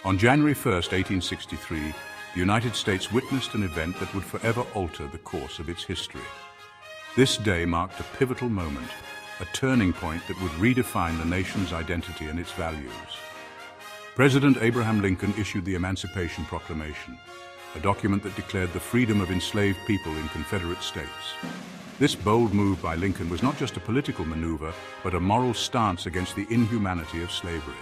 On January 1st, 1863, the United States witnessed an event that would forever alter the course of its history. This day marked a pivotal moment, a turning point that would redefine the nation's identity and its values. President Abraham Lincoln issued the Emancipation Proclamation, a document that declared the freedom of enslaved people in Confederate states. This bold move by Lincoln was not just a political maneuver, but a moral stance against the inhumanity of slavery.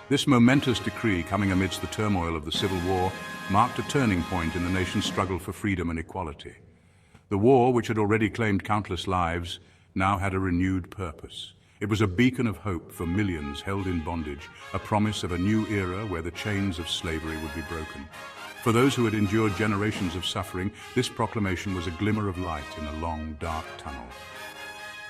This momentous decree, coming amidst the turmoil of the Civil War, marked a turning point in the nation's struggle for freedom and equality. The war, which had already claimed countless lives, now had a renewed purpose. It was a beacon of hope for millions held in bondage, a promise of a new era where the chains of slavery would be broken. For those who had endured generations of suffering, this proclamation was a glimmer of light in a long, dark tunnel.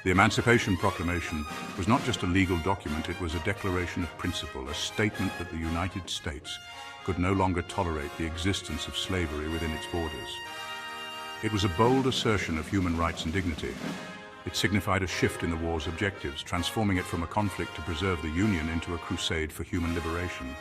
The Emancipation Proclamation was not just a legal document, it was a declaration of principle, a statement that the United States could no longer tolerate the existence of slavery within its borders. It was a bold assertion of human rights and dignity. It signified a shift in the war's objectives, transforming it from a conflict to preserve the Union into a crusade for human liberation.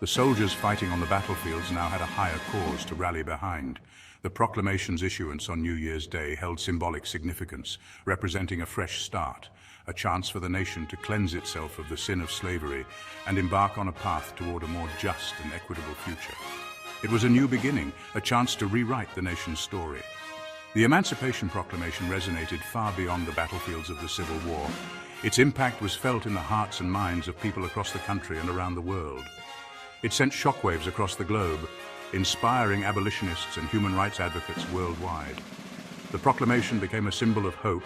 The soldiers fighting on the battlefields now had a higher cause to rally behind. The proclamation's issuance on New Year's Day held symbolic significance, representing a fresh start, a chance for the nation to cleanse itself of the sin of slavery and embark on a path toward a more just and equitable future. It was a new beginning, a chance to rewrite the nation's story. The Emancipation Proclamation resonated far beyond the battlefields of the Civil War. Its impact was felt in the hearts and minds of people across the country and around the world. It sent shockwaves across the globe, inspiring abolitionists and human rights advocates worldwide. The proclamation became a symbol of hope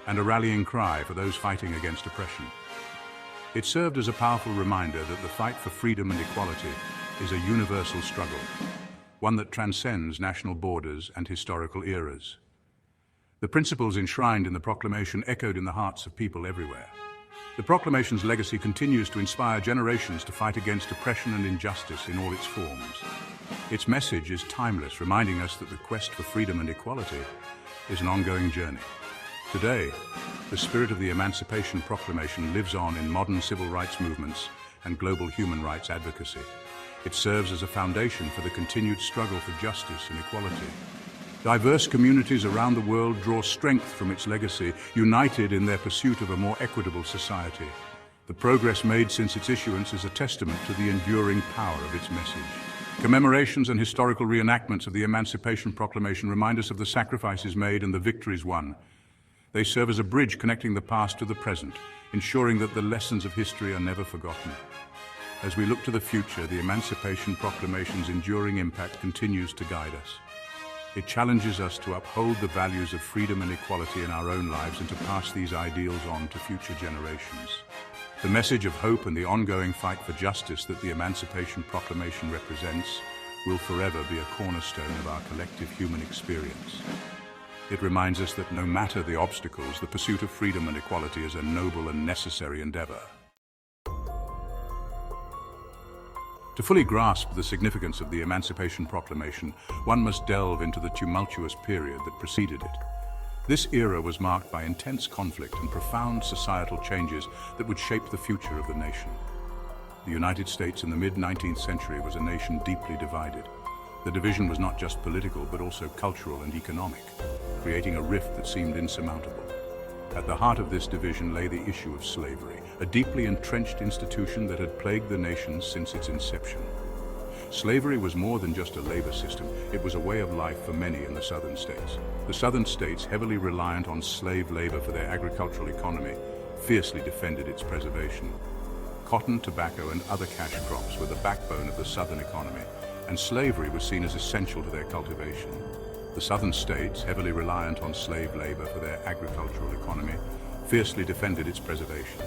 and a rallying cry for those fighting against oppression. It served as a powerful reminder that the fight for freedom and equality is a universal struggle, one that transcends national borders and historical eras. The principles enshrined in the proclamation echoed in the hearts of people everywhere. The proclamation's legacy continues to inspire generations to fight against oppression and injustice in all its forms. Its message is timeless, reminding us that the quest for freedom and equality is an ongoing journey. Today, the spirit of the Emancipation Proclamation lives on in modern civil rights movements and global human rights advocacy. It serves as a foundation for the continued struggle for justice and equality. Diverse communities around the world draw strength from its legacy, united in their pursuit of a more equitable society. The progress made since its issuance is a testament to the enduring power of its message. Commemorations and historical reenactments of the Emancipation Proclamation remind us of the sacrifices made and the victories won. They serve as a bridge connecting the past to the present, ensuring that the lessons of history are never forgotten. As we look to the future, the Emancipation Proclamation's enduring impact continues to guide us. It challenges us to uphold the values of freedom and equality in our own lives and to pass these ideals on to future generations. The message of hope and the ongoing fight for justice that the Emancipation Proclamation represents will forever be a cornerstone of our collective human experience. It reminds us that no matter the obstacles, the pursuit of freedom and equality is a noble and necessary endeavor. To fully grasp the significance of the Emancipation Proclamation, one must delve into the tumultuous period that preceded it. This era was marked by intense conflict and profound societal changes that would shape the future of the nation. The United States in the mid-19th century was a nation deeply divided. The division was not just political, but also cultural and economic, creating a rift that seemed insurmountable. At the heart of this division lay the issue of slavery, a deeply entrenched institution that had plagued the nation since its inception. Slavery was more than just a labor system, it was a way of life for many in the southern states. The southern states, heavily reliant on slave labor for their agricultural economy, fiercely defended its preservation. Cotton, tobacco, and other cash crops were the backbone of the southern economy, and slavery was seen as essential to their cultivation. The southern states, heavily reliant on slave labor for their agricultural economy, fiercely defended its preservation.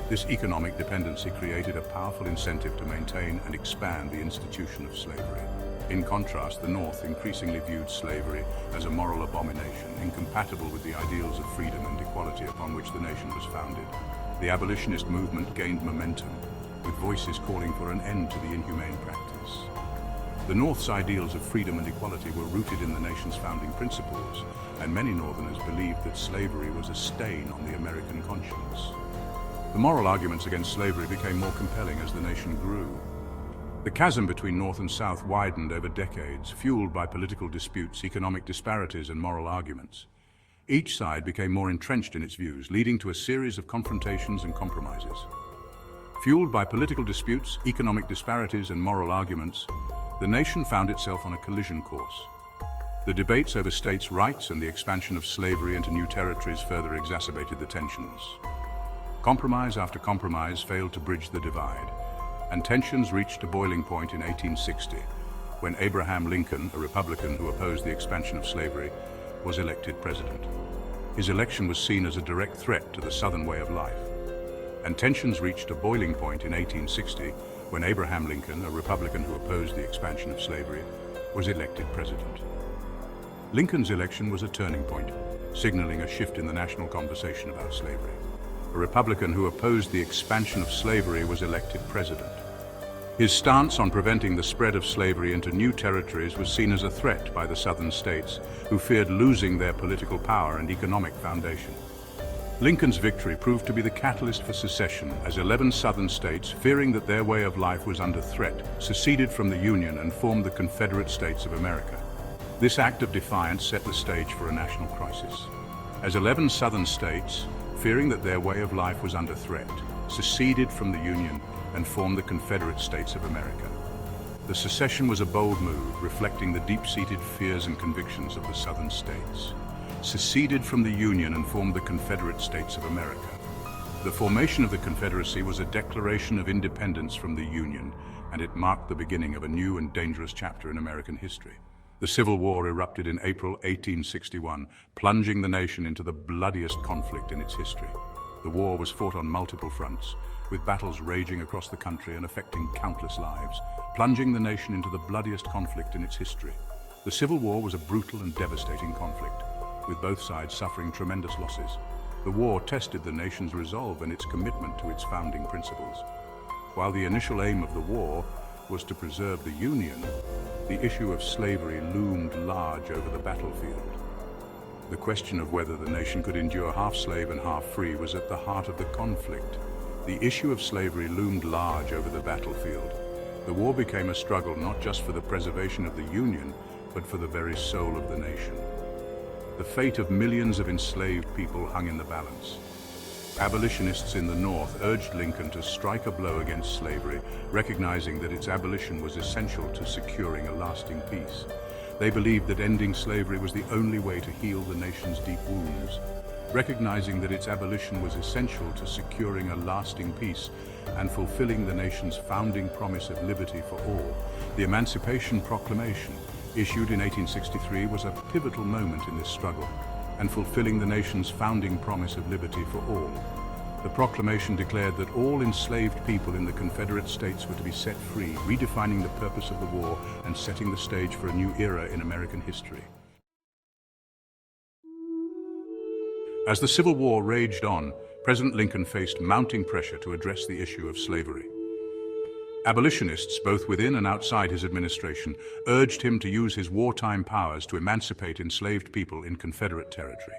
This economic dependency created a powerful incentive to maintain and expand the institution of slavery. In contrast, the North increasingly viewed slavery as a moral abomination, incompatible with the ideals of freedom and equality upon which the nation was founded. The abolitionist movement gained momentum, with voices calling for an end to the inhumane practice. The North's ideals of freedom and equality were rooted in the nation's founding principles, and many Northerners believed that slavery was a stain on the American conscience. The moral arguments against slavery became more compelling as the nation grew. The chasm between North and South widened over decades, fueled by political disputes, economic disparities, and moral arguments. Each side became more entrenched in its views, leading to a series of confrontations and compromises. Fueled by political disputes, economic disparities, and moral arguments, the nation found itself on a collision course. The debates over states' rights and the expansion of slavery into new territories further exacerbated the tensions. Compromise after compromise failed to bridge the divide, and tensions reached a boiling point in 1860, when Abraham Lincoln, a Republican who opposed the expansion of slavery, was elected president. His election was seen as a direct threat to the Southern way of life. And tensions reached a boiling point in 1860, when Abraham Lincoln, a Republican who opposed the expansion of slavery, was elected president. Lincoln's election was a turning point, signaling a shift in the national conversation about slavery. A Republican who opposed the expansion of slavery was elected president. His stance on preventing the spread of slavery into new territories was seen as a threat by the Southern states, who feared losing their political power and economic foundation. Lincoln's victory proved to be the catalyst for secession, as 11 Southern states, fearing that their way of life was under threat, seceded from the Union and formed the Confederate States of America. This act of defiance set the stage for a national crisis. As 11 Southern states, fearing that their way of life was under threat, seceded from the Union and formed the Confederate States of America. The secession was a bold move, reflecting the deep-seated fears and convictions of the Southern states. Seceded from the Union and formed the Confederate States of America. The formation of the Confederacy was a declaration of independence from the Union, and it marked the beginning of a new and dangerous chapter in American history. The Civil War erupted in April 1861, plunging the nation into the bloodiest conflict in its history. The war was fought on multiple fronts, with battles raging across the country and affecting countless lives, plunging the nation into the bloodiest conflict in its history. The Civil War was a brutal and devastating conflict, with both sides suffering tremendous losses. The war tested the nation's resolve and its commitment to its founding principles. While the initial aim of the war was to preserve the Union, the issue of slavery loomed large over the battlefield. The question of whether the nation could endure half slave and half free was at the heart of the conflict. The issue of slavery loomed large over the battlefield. The war became a struggle not just for the preservation of the Union, but for the very soul of the nation. The fate of millions of enslaved people hung in the balance. Abolitionists in the North urged Lincoln to strike a blow against slavery, recognizing that its abolition was essential to securing a lasting peace. They believed that ending slavery was the only way to heal the nation's deep wounds. Recognizing that its abolition was essential to securing a lasting peace and fulfilling the nation's founding promise of liberty for all, the Emancipation Proclamation, issued in 1863, was a pivotal moment in this struggle and fulfilling the nation's founding promise of liberty for all. The proclamation declared that all enslaved people in the Confederate States were to be set free, redefining the purpose of the war and setting the stage for a new era in American history. As the Civil War raged on, President Lincoln faced mounting pressure to address the issue of slavery. Abolitionists, both within and outside his administration, urged him to use his wartime powers to emancipate enslaved people in Confederate territory.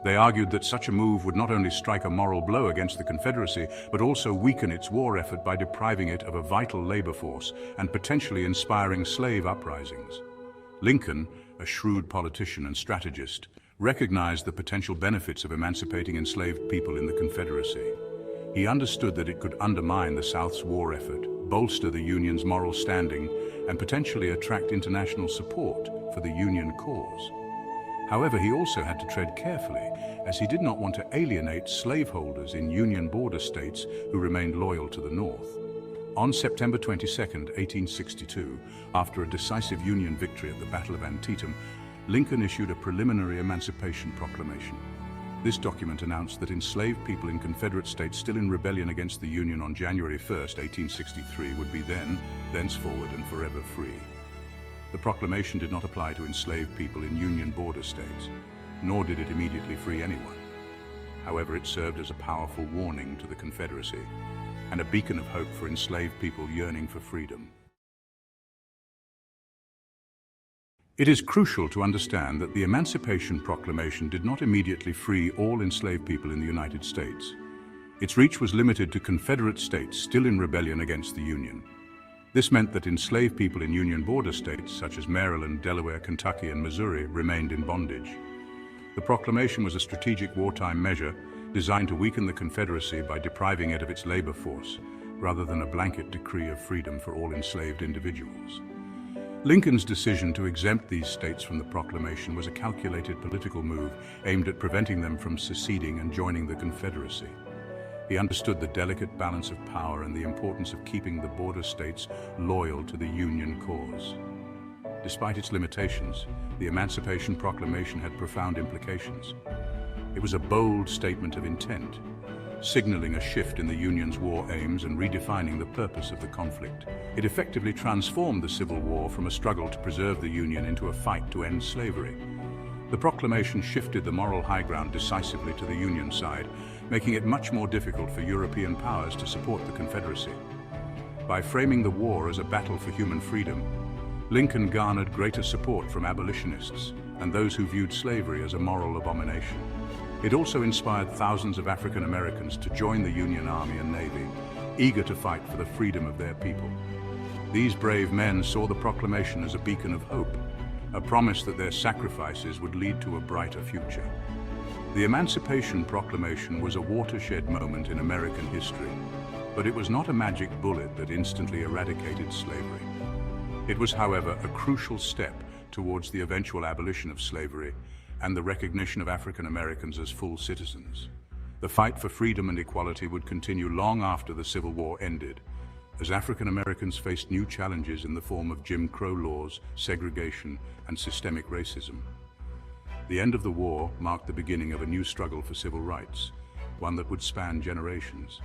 They argued that such a move would not only strike a moral blow against the Confederacy, but also weaken its war effort by depriving it of a vital labor force and potentially inspiring slave uprisings. Lincoln, a shrewd politician and strategist, recognized the potential benefits of emancipating enslaved people in the Confederacy. He understood that it could undermine the South's war effort, bolster the Union's moral standing, and potentially attract international support for the Union cause. However, he also had to tread carefully, as he did not want to alienate slaveholders in Union border states who remained loyal to the North. On September 22, 1862, after a decisive Union victory at the Battle of Antietam, Lincoln issued a preliminary Emancipation Proclamation. This document announced that enslaved people in Confederate states still in rebellion against the Union on January 1, 1863 would be thenceforward and forever free. The proclamation did not apply to enslaved people in Union border states, nor did it immediately free anyone. However, it served as a powerful warning to the Confederacy and a beacon of hope for enslaved people yearning for freedom. It is crucial to understand that the Emancipation Proclamation did not immediately free all enslaved people in the United States. Its reach was limited to Confederate states still in rebellion against the Union. This meant that enslaved people in Union border states such as Maryland, Delaware, Kentucky, and Missouri remained in bondage. The proclamation was a strategic wartime measure designed to weaken the Confederacy by depriving it of its labor force, rather than a blanket decree of freedom for all enslaved individuals. Lincoln's decision to exempt these states from the proclamation was a calculated political move aimed at preventing them from seceding and joining the Confederacy. He understood the delicate balance of power and the importance of keeping the border states loyal to the Union cause. Despite its limitations, the Emancipation Proclamation had profound implications. It was a bold statement of intent, signaling a shift in the Union's war aims and redefining the purpose of the conflict. It effectively transformed the Civil War from a struggle to preserve the Union into a fight to end slavery. The proclamation shifted the moral high ground decisively to the Union side, making it much more difficult for European powers to support the Confederacy. By framing the war as a battle for human freedom, Lincoln garnered greater support from abolitionists and those who viewed slavery as a moral abomination. It also inspired thousands of African Americans to join the Union Army and Navy, eager to fight for the freedom of their people. These brave men saw the proclamation as a beacon of hope, a promise that their sacrifices would lead to a brighter future. The Emancipation Proclamation was a watershed moment in American history, but it was not a magic bullet that instantly eradicated slavery. It was, however, a crucial step towards the eventual abolition of slavery and the recognition of African Americans as full citizens. The fight for freedom and equality would continue long after the Civil War ended, as African Americans faced new challenges in the form of Jim Crow laws, segregation, and systemic racism. The end of the war marked the beginning of a new struggle for civil rights, one that would span generations.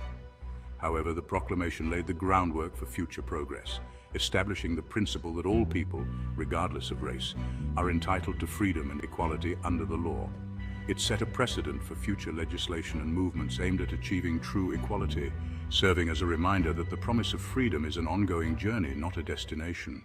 However, the proclamation laid the groundwork for future progress, establishing the principle that all people, regardless of race, are entitled to freedom and equality under the law. It set a precedent for future legislation and movements aimed at achieving true equality, serving as a reminder that the promise of freedom is an ongoing journey, not a destination.